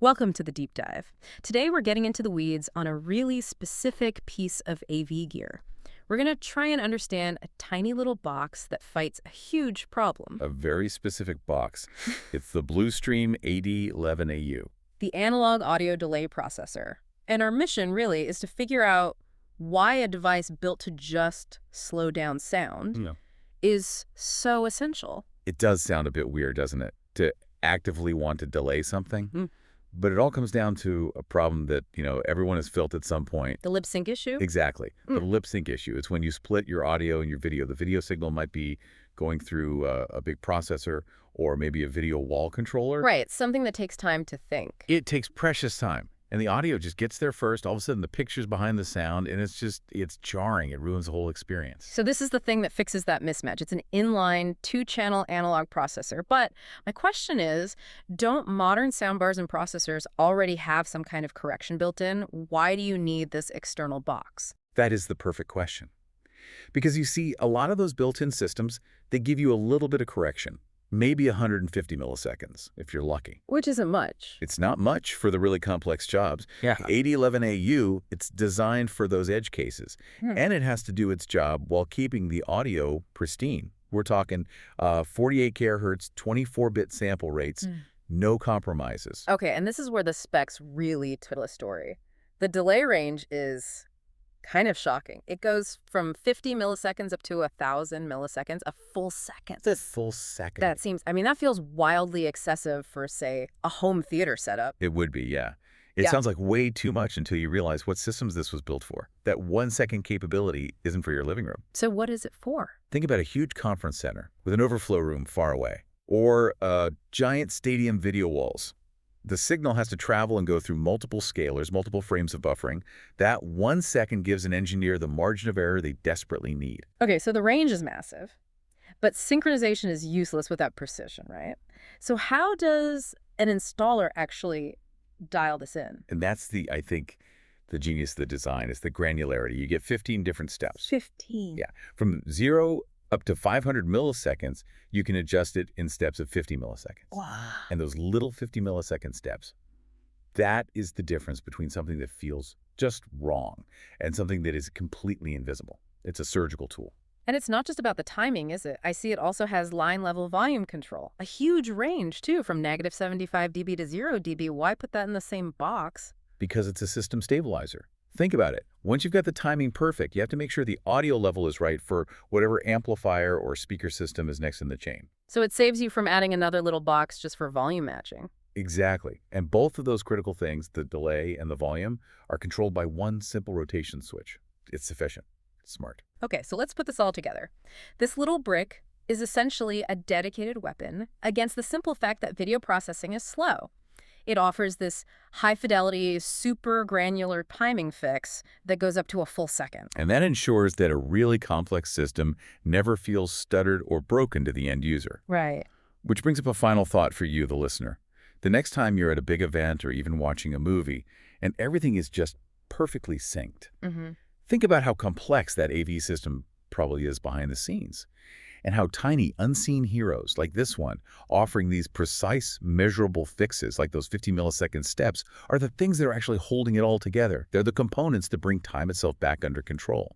Welcome to the deep dive. Today we're getting into the weeds on a really specific piece of AV gear. We're going to try and understand a tiny little box that fights a huge problem. A very specific box. It's the Blustream AD11AU. The analog audio delay processor. And our mission really is to figure out why a device built to just slow down sound is so essential. It does sound a bit weird, doesn't it? To actively want to delay something. But it all comes down to a problem that, everyone has felt at some point. The lip sync issue? Exactly. The lip sync issue. It's when you split your audio and your video. The video signal might be going through a big processor or maybe a video wall controller. Right. Something that takes time to think. It takes precious time. And the audio just gets there first. All of a sudden, the picture's behind the sound, and it's jarring. It ruins the whole experience. So this is the thing that fixes that mismatch. It's an inline, two-channel analog processor. But my question is, don't modern soundbars and processors already have some kind of correction built in? Why do you need this external box? That is the perfect question. Because you see, a lot of those built-in systems, they give you a little bit of correction. Maybe 150 milliseconds, if you're lucky. Which isn't much. It's not much for the really complex jobs. Yeah. AD11AU, it's designed for those edge cases. And it has to do its job while keeping the audio pristine. We're talking 48 kHz, 24-bit sample rates, no compromises. Okay, and this is where the specs really tell a story. The delay range is kind of shocking. It goes from 50 milliseconds up to 1,000 milliseconds, a full second. It's a full second. That feels wildly excessive for, say, a home theater setup. It would be, yeah. It sounds like way too much until you realize what systems this was built for. That 1 second capability isn't for your living room. So what is it for? Think about a huge conference center with an overflow room far away, or giant stadium video walls. The signal has to travel and go through multiple scalers, multiple frames of buffering. That 1 second gives an engineer the margin of error they desperately need. Okay, so the range is massive, but synchronization is useless without precision, right? So how does an installer actually dial this in? And that's I think, the genius of the design is the granularity. You get 15 different steps. 15? Yeah. From 0 up to 500 milliseconds, you can adjust it in steps of 50 milliseconds. Wow. And those little 50 millisecond steps, that is the difference between something that feels just wrong and something that is completely invisible. It's a surgical tool. And it's not just about the timing, is it? I see it also has line-level volume control. A huge range, too, from negative 75 dB to 0 dB. Why put that in the same box? Because it's a system stabilizer. Think about it. Once you've got the timing perfect, you have to make sure the audio level is right for whatever amplifier or speaker system is next in the chain. So it saves you from adding another little box just for volume matching. Exactly. And both of those critical things, the delay and the volume, are controlled by one simple rotation switch. It's sufficient. It's smart. Okay, so let's put this all together. This little brick is essentially a dedicated weapon against the simple fact that video processing is slow. It offers this high-fidelity, super granular timing fix that goes up to a full second. And that ensures that a really complex system never feels stuttered or broken to the end user. Right. Which brings up a final thought for you, the listener. The next time you're at a big event or even watching a movie, and everything is just perfectly synced, think about how complex that AV system probably is behind the scenes. And how tiny, unseen heroes like this one, offering these precise, measurable fixes like those 50 millisecond steps, are the things that are actually holding it all together. They're the components that bring time itself back under control.